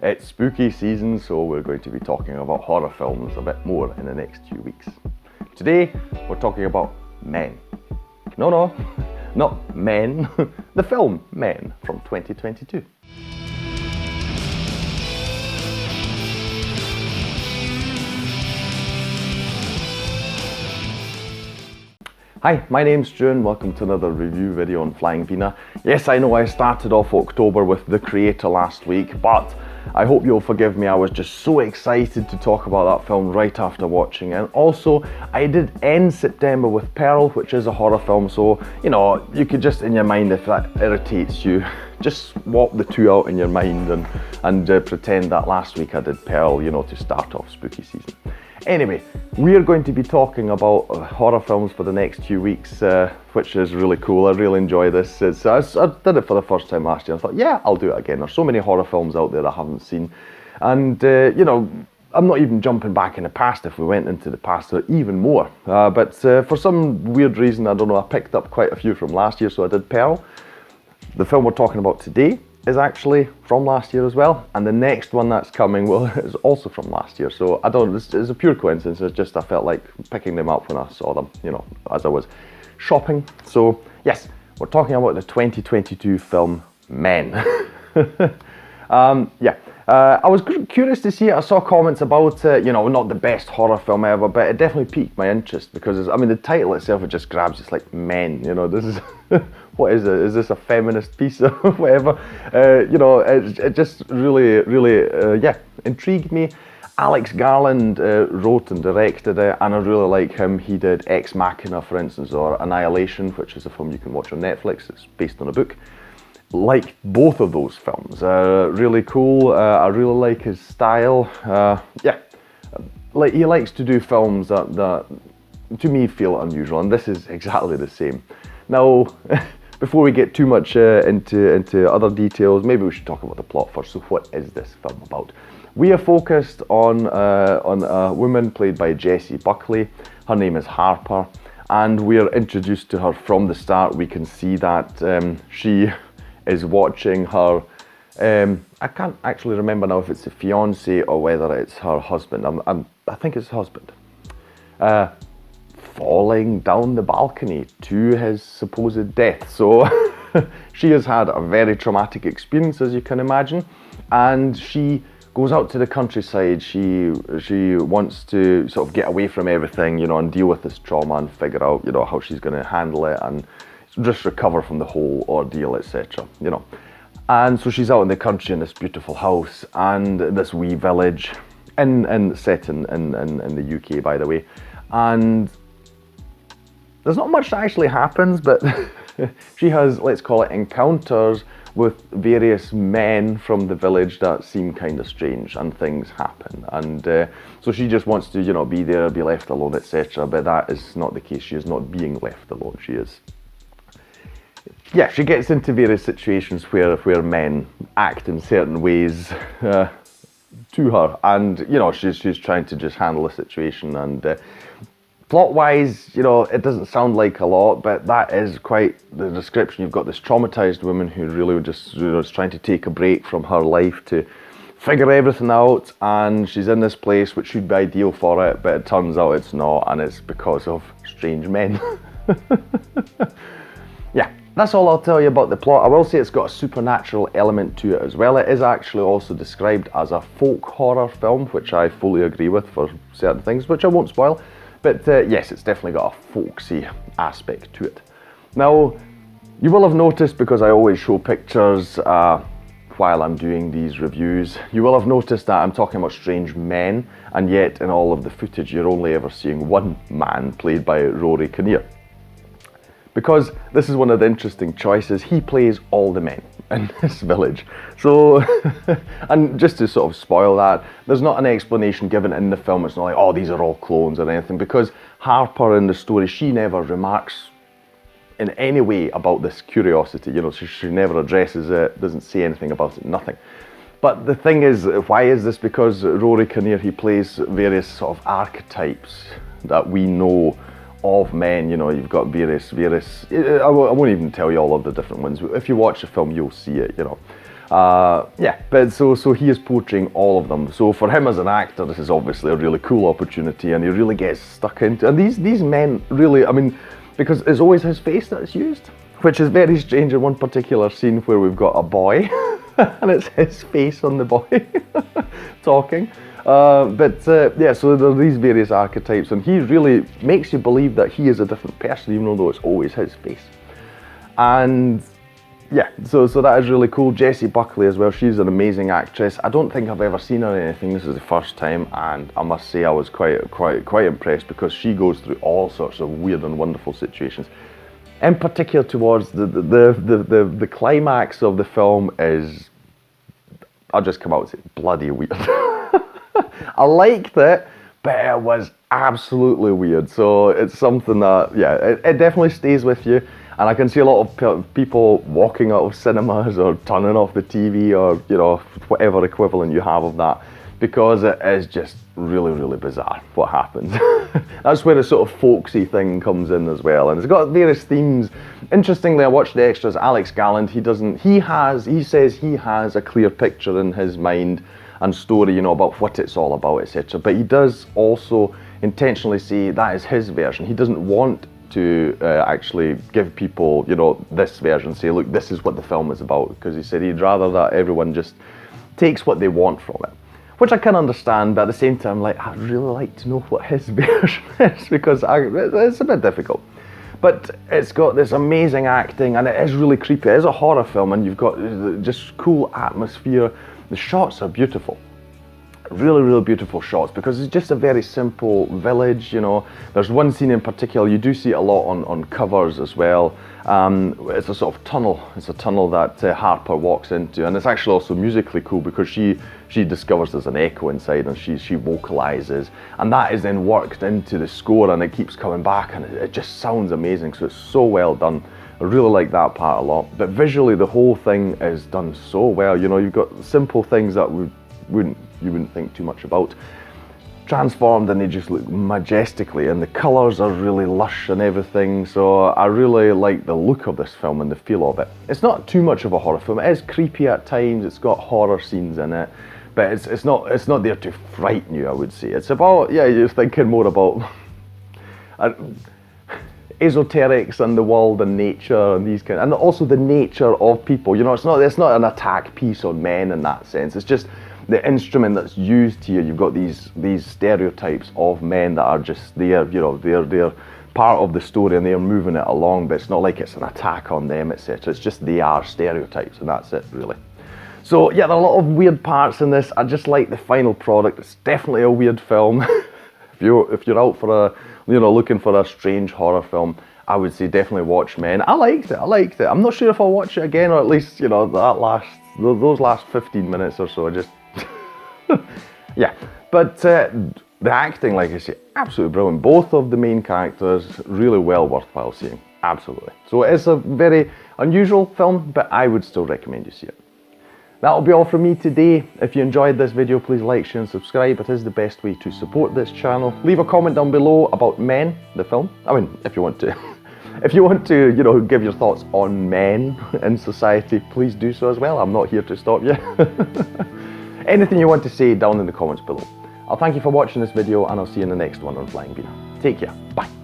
It's spooky season, so we're going to be talking about horror films a bit more in the next few weeks. Today, we're talking about Men. No, not Men, the film Men from 2022. Hi, my name's Stu and welcome to another review video on Flying Wiener. Yes, I know I started off October with The Creator last week, but I hope you'll forgive me. I was just so excited to talk about that film right after watching it. And also, I did end September with Pearl, which is a horror film, so, you know, you could just, in your mind, if that irritates you, just swap the two out in your mind and pretend that last week I did Pearl, you know, to start off spooky season. Anyway, we're going to be talking about horror films for the next few weeks, which is really cool. I really enjoy this. I did it for the first time last year. I thought, yeah, I'll do it again. There's so many horror films out there I haven't seen. And, you know, I'm not even jumping back in the past. If we went into the past, or even more. But for some weird reason, I don't know, I picked up quite a few from last year, so I did Pearl. The film we're talking about today is actually from last year as well, and the next one that's coming is also from last year. So I don't, it's a pure coincidence. It's just I felt like picking them up when I saw them, you know, as I was shopping. So yes, we're talking about the 2022 film Men. I was curious to see it. I saw comments about it, you know, not the best horror film ever, but it definitely piqued my interest because, I mean, the title itself, it just grabs, it's like Men, you know, this is, what is it? Is this a feminist piece or whatever? You know, it just really, intrigued me. Alex Garland wrote and directed it, and I really like him. He did Ex Machina, for instance, or Annihilation, which is a film you can watch on Netflix. It's based on a book. Like both of those films, really cool. I really like his style. Like he likes to do films that to me feel unusual, and this is exactly the same. Now, before we get too much into other details, maybe we should talk about the plot first. So, what is this film about? We are focused on a woman played by Jessie Buckley. Her name is Harper, and we are introduced to her from the start. We can see that she is watching her, I can't actually remember now if it's a fiance or whether it's her husband. I think it's husband. Falling down the balcony to his supposed death. So she has had a very traumatic experience, as you can imagine, and she goes out to the countryside. She wants to sort of get away from everything, you know, and deal with this trauma and figure out, you know, how she's going to handle it and just recover from the whole ordeal, etc. You know, and so she's out in the country in this beautiful house and this wee village, set in the UK, by the way, and there's not much that actually happens, but she has, let's call it, encounters with various men from the village that seem kind of strange, and things happen, and so she just wants to, you know, be there, be left alone, etc. But that is not the case. She is not being left alone. She gets into various situations where men act in certain ways to her, and, you know, she's trying to just handle the situation. And plot-wise, you know, it doesn't sound like a lot, but that is quite the description. You've got this traumatized woman who really just, you know, is trying to take a break from her life to figure everything out, and she's in this place which should be ideal for it, but it turns out it's not, and it's because of strange men. Yeah. That's all I'll tell you about the plot. I will say it's got a supernatural element to it as well. It is actually also described as a folk horror film, which I fully agree with for certain things, which I won't spoil. But yes, it's definitely got a folksy aspect to it. Now, you will have noticed, because I always show pictures while I'm doing these reviews, you will have noticed that I'm talking about strange men, and yet in all of the footage you're only ever seeing one man, played by Rory Kinnear. Because this is one of the interesting choices, he plays all the men in this village. So, and just to sort of spoil that, there's not an explanation given in the film. It's not like, oh, these are all clones or anything, because Harper in the story, she never remarks in any way about this curiosity. You know, she never addresses it, doesn't say anything about it, nothing. But the thing is, why is this? Because Rory Kinnear, he plays various sort of archetypes that we know of men. You know, you've got various, I won't even tell you all of the different ones. If you watch the film, you'll see it, you know. Yeah, but so he is portraying all of them. So for him as an actor, this is obviously a really cool opportunity, and he really gets stuck into. And these men really, I mean, because it's always his face that's used, which is very strange in one particular scene where we've got a boy, and it's his face on the boy talking. Yeah, so there are these various archetypes, and he really makes you believe that he is a different person, even though it's always his face. And yeah, so that is really cool. Jessie Buckley as well, she's an amazing actress. I don't think I've ever seen her in anything. This is the first time, and I must say I was quite impressed, because she goes through all sorts of weird and wonderful situations. In particular, towards the climax of the film is, I'll just come out and say, bloody weird. I liked it, but it was absolutely weird. So it's something that, yeah, it definitely stays with you. And I can see a lot of people walking out of cinemas or turning off the TV, or, you know, whatever equivalent you have of that, because it is just really, really bizarre what happens. That's where the sort of folksy thing comes in as well. And it's got various themes. Interestingly, I watched the extras. Alex Galland, he says he has a clear picture in his mind and story, you know, about what it's all about, etc. But he does also intentionally say that is his version. He doesn't want to actually give people, you know, this version, say, look, this is what the film is about, because he said he'd rather that everyone just takes what they want from it, which I can understand, but at the same time, like, I'd really like to know what his version is, because it's a bit difficult. But it's got this amazing acting, and it is really creepy. It is a horror film, and you've got just cool atmosphere. The shots are beautiful. Really, really beautiful shots, because it's just a very simple village, you know. There's one scene in particular, you do see it a lot on covers as well. It's a sort of tunnel. It's a tunnel that Harper walks into, and it's actually also musically cool, because she discovers there's an echo inside, and she vocalizes, and that is then worked into the score, and it keeps coming back, and it just sounds amazing. So it's so well done. I really like that part a lot. But visually, the whole thing is done so well. You know, you've got simple things that you wouldn't think too much about, transformed, and they just look majestically, and the colours are really lush and everything. So I really like the look of this film and the feel of it. It's not too much of a horror film. It is creepy at times. It's got horror scenes in it, but it's not there to frighten you, I would say. It's about, yeah, you're thinking more about esoterics and the world and nature and these kind, and also the nature of people. You know, it's not an attack piece on men in that sense. It's just the instrument that's used here. You've got these stereotypes of men that are just there, you know, they're part of the story, and they're moving it along, but it's not like it's an attack on them, etc. It's just they are stereotypes, and that's it, really. So yeah, there are a lot of weird parts in this. I just like the final product. It's definitely a weird film. If you're out for a, you know, looking for a strange horror film, I would say definitely watch Men. I liked it. I'm not sure if I'll watch it again, or at least, you know, those last 15 minutes or so, just yeah. But the acting, like I say, absolutely brilliant. Both of the main characters, really well worthwhile seeing. Absolutely. So it is a very unusual film, but I would still recommend you see it. That'll be all from me today. If you enjoyed this video, please like, share and subscribe. It is the best way to support this channel. Leave a comment down below about Men, the film. I mean, if you want to. If you want to, you know, give your thoughts on men in society, please do so as well. I'm not here to stop you. Anything you want to say down in the comments below. I'll thank you for watching this video, and I'll see you in the next one on Flying Wiener. Take care. Bye.